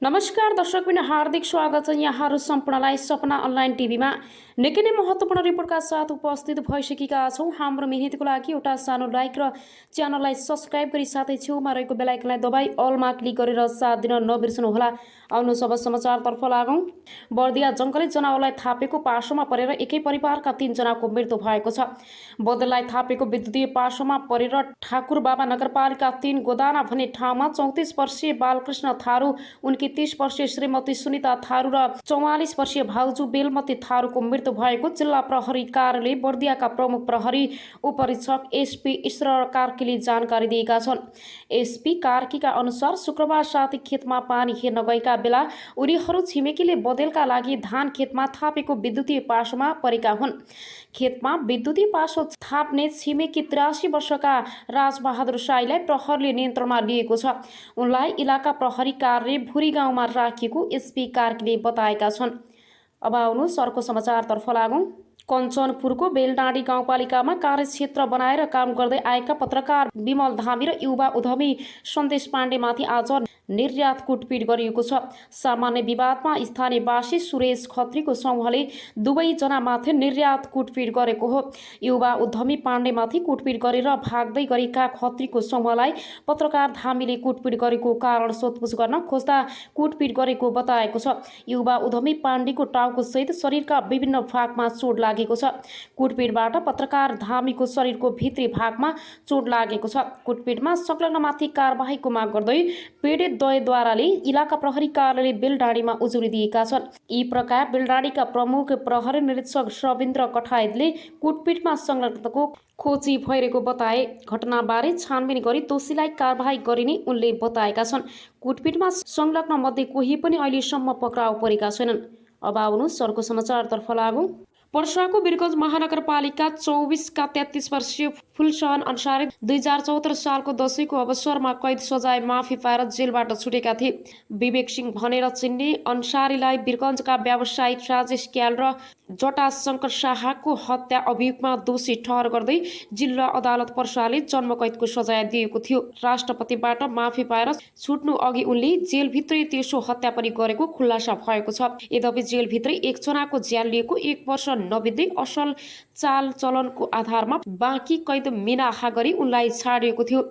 नमस्कार दर्शकबिन हार्दिक स्वागत छ। यहाँहरू सम्पूर्णलाई सपना अनलाइन टिभीमा निकै नै महत्त्वपूर्ण रिपोर्टका साथ उपस्थित भइसकेका छौँ। हाम्रो मेहनतको लागि एउटा सानो लाइक र च्यानललाई सब्स्क्राइब गरी साथै छेउमा रहेको बेल आइकनलाई दबाई अलमा क्लिक गरेर साथ दिन नबिर्सनुहोला। आउनु सब समाचारतर्फ लागौँ। बर्दिया जङ्गली जनावरलाई थापेको पासोमा परेर एकै परिवारका 3 जनाको मृत्यु भएको छ। बदललाई थापेको विद्युतीय पासोमा परेर ठाकुर बाबा नगरपालिका 3 गोदाना भन्ने ठाउँमा 34 वर्षीय बालकृष्ण थारू, उनकी 30 वर्षीय श्रीमती सुनिता थारू र 44 वर्षीय भाउजू बेलमती थारूको मृत्यु भएको जिल्ला प्रहरी कार्यालय बर्दियाका प्रमुख प्रहरी उपरीक्षक एसपी ईश्वर कार्कीले जानकारी दिएका छन्। एसपी कार्कीका अनुसार शुक्रबार साथी खेतमा पानी हेर्न गएका बेला उनीहरू छिमेकीले बदलका लागि धान खेतमा थापेको विद्युतीय पासोमा परेका हुन्। खेतमा विद्युतीय पासो थाप्ने छिमेकी 83 वर्षका राजबहादुर साईलाई प्रहरीले नियन्त्रणमा लिएको छ। उनलाई इलाका प्रहरी कार्यालय भुरी गाउँमा राखिएको एसपी कार्कीले बताएका छन्। अब आउनु सरको समाचारतर्फ लागौँ। कञ्चनपुरको बेलडाँडी गाउँपालिकामा कार्यक्षेत्र बनाएर काम गर्दै आएका पत्रकार विमल धामी र युवा उद्यमी सन्देश पाण्डेमाथि आज निर्यात कुटपिट गरिएको छ। सामान्य विवादमा स्थानीयवासी सुरेश खत्रीको समूहले दुवैजनामाथि निर्यात कुटपिट गरेको हो। युवा उद्यमी पाण्डेमाथि कुटपिट गरेर भाग्दै गरेका खत्रीको समूहलाई पत्रकार धामीले कुटपिट गरेको कारण सोधपुछ गर्न खोज्दा कुटपिट गरेको बताएको छ। युवा उद्यमी पाण्डेको टाउको सहित शरीरका विभिन्न भागमा चोट लागेको छ। कुटपिटबाट पत्रकार धामीको शरीरको भित्री भागमा चोट लागेको छ। कुटपिटमा संलग्नमाथि कारबाहीको माग गर्दै पीडित द्वयद्वाराले इलाका प्रहरी कार्यालय बेलडाँडीमा उजुरी दिएका छन्। यी प्रकार बेलडाँडीका प्रमुख प्रहरी निरीक्षक रविन्द्र कठायतले कुटपिटमा संलग्नताको खोजी भइरहेको बताए। घटनाबारे छानबिन गरी दोषीलाई कारबाही गरिने उनले बताएका छन्। कुटपिटमा संलग्न मध्ये कोही पनि अहिलेसम्म पक्राउ परेका छैनन्। अब आउनु सरको समाचारतर्फ लागौँ। पर्साको वीरगञ्ज महानगरपालिका 24 का 33 वर्षीय फुलसहन अन्सारी 2074 सालको दशैंको अवसरमा कैद सजाय माफी पाएर जेलबाट छुटेका थिए। विवेक सिंह भनेर चिन्ने अन्सारीलाई वीरगञ्जका व्यवसायी राजेश क्याल र जटाशंकर शाहको हत्या अभियोगमा दोषी ठहर गर्दै जिल्ला अदालत पर्साले जन्मकैदको सजाय दिएको थियो। राष्ट्रपतिबाट माफी पाएर छुट्नु अघि उनले जेलभित्रै तेस्रो हत्या पनि गरेको खुलासा भएको छ। यद्यपि जेलभित्रै एकजनाको ज्यान लिएको 1 वर्ष नबित्दै असल चाल चलनको आधारमा बाँकी कैद मिनाहा गरी उनलाई छाडिएको थियो।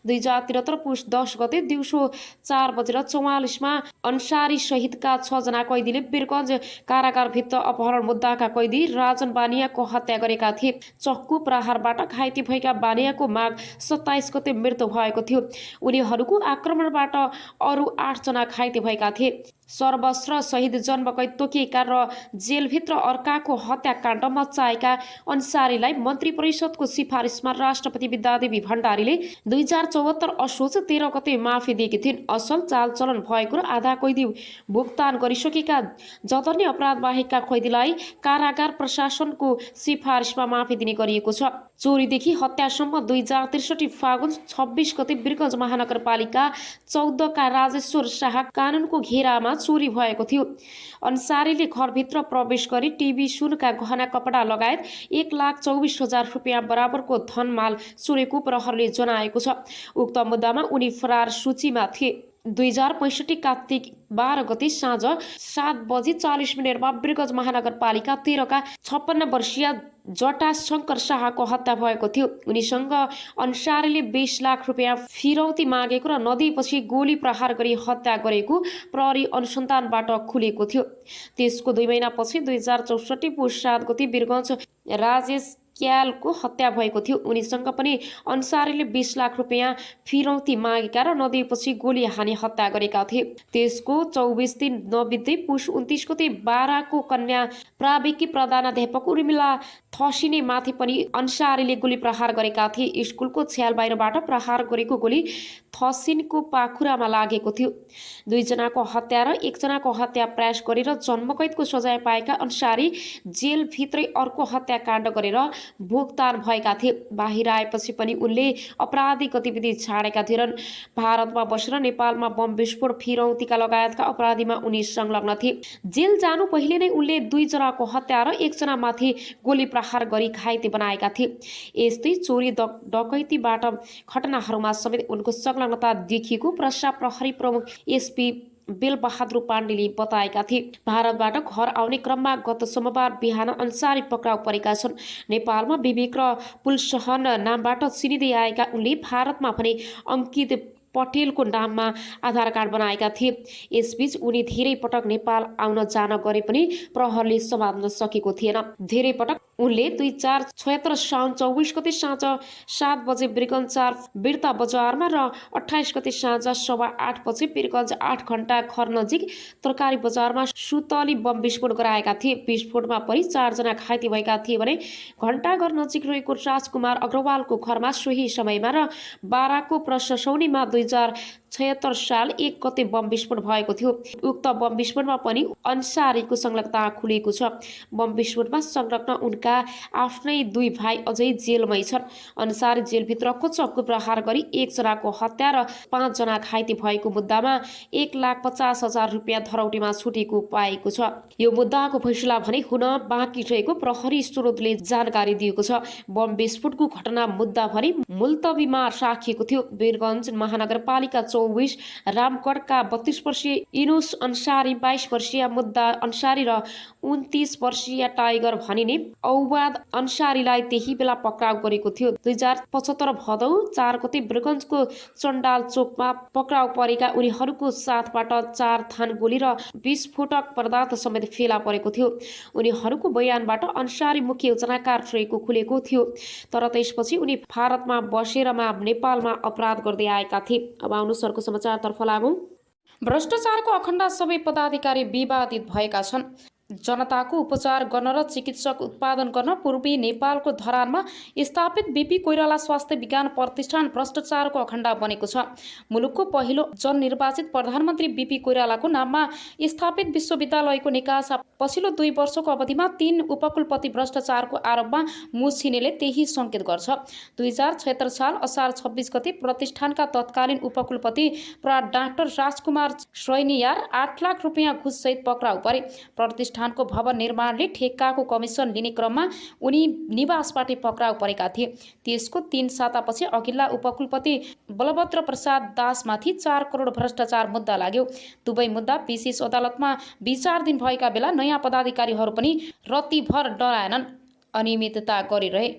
2073 पुष 10 गते दिउँसो 4:44 अन्सारी सहितका 6 जना कैदीले वीरगञ्ज कारागारभित्र अपहरण मुद्दाका कैदी राजन बानियाको हत्या गरेका थिए। चक्कु प्रहारबाट घाइते भएका बानियाको माघ 27 गते मृत्यु भएको थियो। उनीहरूको आक्रमणबाट अरू 8 जना घाइते भएका थिए। सर्वस्त्र सहित जन्मकैद तोकिएका र जेलभित्र अर्काको हत्याकाण्ड मचाएका अन्सारीलाई मन्त्री परिषदको सिफारिसमा राष्ट्रपति विद्यादेवी भण्डारीले 2074 असोज 13 गते माफी दिएकी थिइन्। असल चालचलन भएको र आधा कैदी भुक्तान गरिसकेका जघन्य अपराध बाहेकका कैदीलाई कारागार प्रशासनको सिफारिसमा माफी दिने गरिएको छ। चोरीदेखि हत्यासम्म 2063 फागुन 26 गते वीरगञ्ज महानगरपालिका 14 का राजेश्वर शाह कानुनको घेरामा चोरी भएको थियो। अन्सारीले घरभित्र प्रवेश गरी टिभी, सुनका गहना, कपडा लगायत 1,24,000 रुपियाँ बराबरको धनमाल चोरेको प्रहरीले जनाएको छ। उक्त मुद्दामा उनी फरार सूचीमा थिए। 2065 कार्तिक 12 गते साँझ 7:40 वीरगञ्ज महानगरपालिका 13 का 56 वर्षीय जटाशंकर शाहको हत्या भएको थियो। उनीसँग अन्सारीले 20 लाख रुपियाँ फिरौती मागेको र नदीपछि गोली प्रहार गरी हत्या गरेको प्रहरी अनुसन्धानबाट खुलेको थियो। त्यसको 2 महिनापछि 2064 पुष 7 गते वीरगञ्ज राजेश क्यालको हत्या भएको थियो। उनीसँग पनि अन्सारीले 20 लाख रुपियाँ फिरौती मागेका र नदीपछि गोली हानी हत्या गरेका थिए। त्यसको 24 दिन नबित्दै पुष 29 गते 12 को कन्या प्राविकी प्रधानाध्यापक उर्मिला थसिने माथि पनि अन्सारीले गोली प्रहार गरेका थिए। स्कुलको छ्याल बाहिरबाट प्रहार गरेको गोली थसिनको पाखुरामा लागेको थियो। 2 जनाको हत्या र 1 जनाको हत्या प्रयास गरेर जन्मकैदको सजाय पाएका अन्सारी जेलभित्रै अर्को हत्याकाण्ड गरेर भुक्तान भएका थिए। बाहिर आएपछि पनि उनले अपराधी गतिविधि छाडेका थिएनन्। भारतमा बसेर नेपालमा बम विस्फोट, फिरौतीका लगायतका अपराधीमा उनी संलग्न थिए। जेल जानु पहिले नै उनले 2 जनाको हत्या र 1 जनामाथि गोली प्रहार गरी घाइते बनाएका थिए। यस्तै चोरी डकैतीबाट घटनाहरूमा समेत उनको संलग्नता देखिएको पर्सा प्रहरी प्रमुख एसपी बेलबहादुर पाण्डेले बताएका थिए। भारतबाट घर आउने क्रममा गत सोमबार बिहान अन्सारी पक्राउ परेका छन्। नेपालमा विवेक र पुलसहन नामबाट चिनिँदै आएका उनले भारतमा भने अंकित पटेलको नाममा आधार कार्ड बनाएका थिए। यसबीच उनी धेरै पटक नेपाल आउन जान गरे पनि प्रहरले समात्न सकेको थिएन। धेरै पटक उनले 2076 साउन 24 गते साँझ 7 बजे वीरगञ्ज 4 बिर्ता बजारमा र 28 गते साँझ 8:15 बजे वीरगञ्ज 8 घण्टा घर नजिक तरकारी बजारमा सुतली बम विस्फोट गराएका थिए। विस्फोटमा परि 4 जना घाइते भएका थिए भने घण्टाघर नजिक रहेको राजकुमार अग्रवालको घरमा सोही समयमा र बाराको प्रशसौनीमा 2076 साल 1 गते बम विस्फोट भएको थियो। उक्त बम विस्फोटमा पनि अन्सारीको संलग्नता खुलेको छ। बम विस्फोटमा संलग्न उनका आफ्नै 2 भाइ अझै जेलमै छन्। अन्सारी जेलभित्रको चक्कु प्रहार गरी 1 जनाको हत्या र 5 जना घाइते भएको मुद्दामा 1,50,000 रुपियाँ धरौटीमा छुटेको पाएको छ। यो मुद्दाको फैसला भने हुन बाँकी रहेको प्रहरी स्रोतले जानकारी दिएको छ। बम विस्फोटको घटना मुद्दा भने मुल्तवीमा राखिएको थियो। वीरगञ्ज महानगरपालिका 24 रामगढका 32 वर्षीय इनुस अन्सारी, 22 वर्षीय मुद्दा अन्सारी र 29 वर्षीय टाइगर भनिने औवाद अन्सारीलाई त्यही बेला पक्राउ गरेको थियो। 2075 भदौ 4 गते वीरगञ्जको चण्डाल चोकमा पक्राउ परेका उनीहरूको साथबाट 4 थान गोली र विस्फोटक पदार्थ समेत फेला परेको थियो। उनीहरूको बयानबाट अन्सारी मुख्य योजनाकार रहेको खुलेको थियो। तर त्यसपछि उनी भारतमा बसेरमा नेपालमा अपराध गर्दै आएका थिए। अब आउनु सरको समाचारतर्फ लागौं। भ्रष्टाचारको अखण्ड सबै पदाधिकारी विवादित भएका छन्। जनताको उपचार गर्न र चिकित्सक उत्पादन गर्न पूर्वी नेपालको धरानमा स्थापित बीपी कोइराला स्वास्थ्य विज्ञान प्रतिष्ठान भ्रष्टाचारको अखण्ड बनेको छ। मुलुकको पहिलो जननिर्वाचित प्रधानमन्त्री बीपी कोइरालाको नाममा स्थापित विश्वविद्यालयको निकासा पछिल्लो 2 वर्षको अवधिमा 3 उपकुलपति भ्रष्टाचारको आरोपमा मुछिनेले त्यही संकेत गर्छ। 2076 साल असार 26 गते प्रतिष्ठानका तत्कालीन उपकुलपति प्रा डाक्टर राजकुमार श्रैनियार 8 लाख रुपियाँ घुससहित पक्राउ परे। प्रतिष्ठानको भवन निर्माणले ठेक्काको कमिसन लिने क्रममा उनी निवासबाट पक्राउ परेका थिए। त्यसको 3 सातापछि अघिल्ला उपकुलपति बलभद्र प्रसाद दासमाथि 4 करोड भ्रष्टाचार मुद्दा लाग्यो। दुवै मुद्दा विशेष अदालतमा विचाराधीन भएका बेला नयाँ पदाधिकारीहरू पनि रत्तीभर डराएनन्, अनियमितता गरिरहे।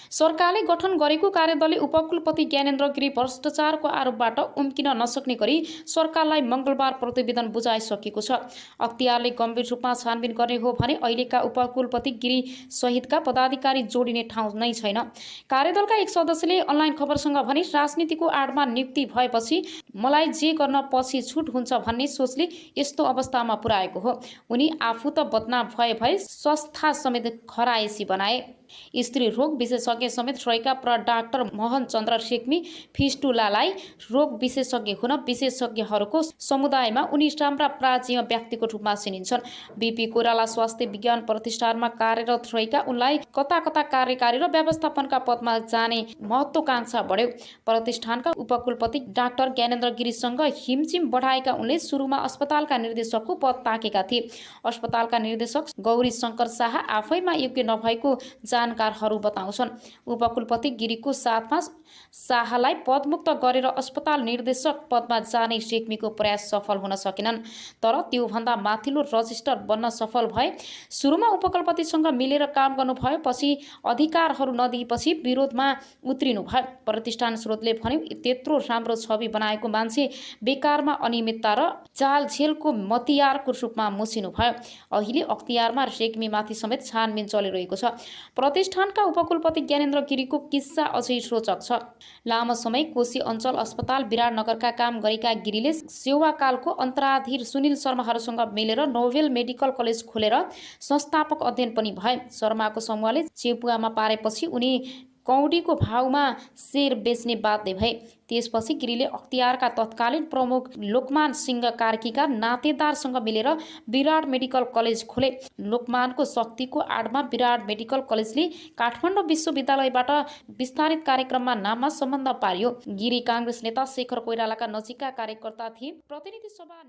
सरकारले गठन गरेको कार्यदलले उपकुलपति ज्ञानेन्द्र गिरी भ्रष्टाचारको आरोपबाट उम्किन नसक्ने गरी सरकारलाई मंगलबार प्रतिवेदन बुझाइसकेको छ। अख्तियारले गम्भीर रूपमा छानबिन गर्ने हो भने अहिलेका उपकुलपति गिरी सहितका पदाधिकारी जोडिने ठाउँ नै छैन। कार्यदलका एक सदस्यले अनलाइन खबरसँग भने राजनीतिको आडमा नियुक्ति भएपछि मलाई जे गर्न पछि छुट हुन्छ भन्ने सोचले यस्तो अवस्थामा पुर्याएको हो। उनी आफू त बदनाम भए संस्था समेत खराएसी बनाए। स्त्री रोग विशेषज्ञ समेत रहेका प्र डाक्टर मोहन चन्द्र रेग्मी फिस्टुलालाई रोग विशेषज्ञ हुन विशेषज्ञहरूको समुदायमा उनी राम्रा प्राचीन व्यक्तिको रूपमा चिनिन्छन्। बीपी कोइराला स्वास्थ्य विज्ञान प्रतिष्ठानमा कार्यरत रहेका उनलाई कता कता कार्यकारी र व्यवस्थापनका पदमा जाने महत्त्वाकांक्षा बढ्यो। प्रतिष्ठानका उपकुलपति डाक्टर ज्ञानेन्द्र गिरीसँग हिमचिम बढाएका उनले सुरुमा अस्पतालका निर्देशकको पद ताकेका थिए। अस्पतालका निर्देशक गौरी शङ्कर शाह आफैमा योग्य नभएको जानकारहरू बताउँछन्। उपकुलपति गिरीको साथमा शाहलाई पदमुक्त गरेर अस्पताल निर्देशक पदमा जाने रेग्मीको प्रयास सफल हुन सकेनन्। तर त्योभन्दा माथिल्लो रजिस्टर बन्न सफल भए। सुरुमा उपकुलपतिसँग मिलेर काम गर्नुभयो, पछि अधिकारहरू नदिएपछि विरोधमा उत्रिनु भयो। प्रतिष्ठान स्रोतले भन्यो त्यत्रो राम्रो छवि बनाएको मान्छे बेकारमा अनियमितता र जालझेलको मतियारको रूपमा मुछिनु भयो। अहिले अख्तियारमा रेग्मीमाथि समेत छानबिन चलिरहेको छ। प्रतिष्ठानका उपकुलपति ज्ञानेन्द्र गिरीको किस्सा अझै रोचक छ। लामो समय कोशी अञ्चल अस्पताल विराटनगरका काम गरेका गिरीले सेवाकालको अन्तराधीर सुनिल शर्माहरूसँग मिलेर नोभेल मेडिकल कलेज खोलेर संस्थापक अध्ययन पनि भए। शर्माको समूहले चेपुवामा पारेपछि उनी कौडीको भावमा शेर बेच्ने बाध्य भए। त्यसपछि गिरीले अख्तियारका तत्कालीन प्रमुख लोकमान सिंह कार्कीका नातेदारसँग मिलेर विराट मेडिकल कलेज खोले। लोकमानको शक्तिको आडमा विराट मेडिकल कलेजले काठमाडौँ विश्वविद्यालयबाट विस्तारित कार्यक्रममा नाममा सम्बन्ध पार्यो। गिरी काङ्ग्रेस नेता शेखर कोइरालाका नजिकका कार्यकर्ता थिए। प्रतिनिधि सभा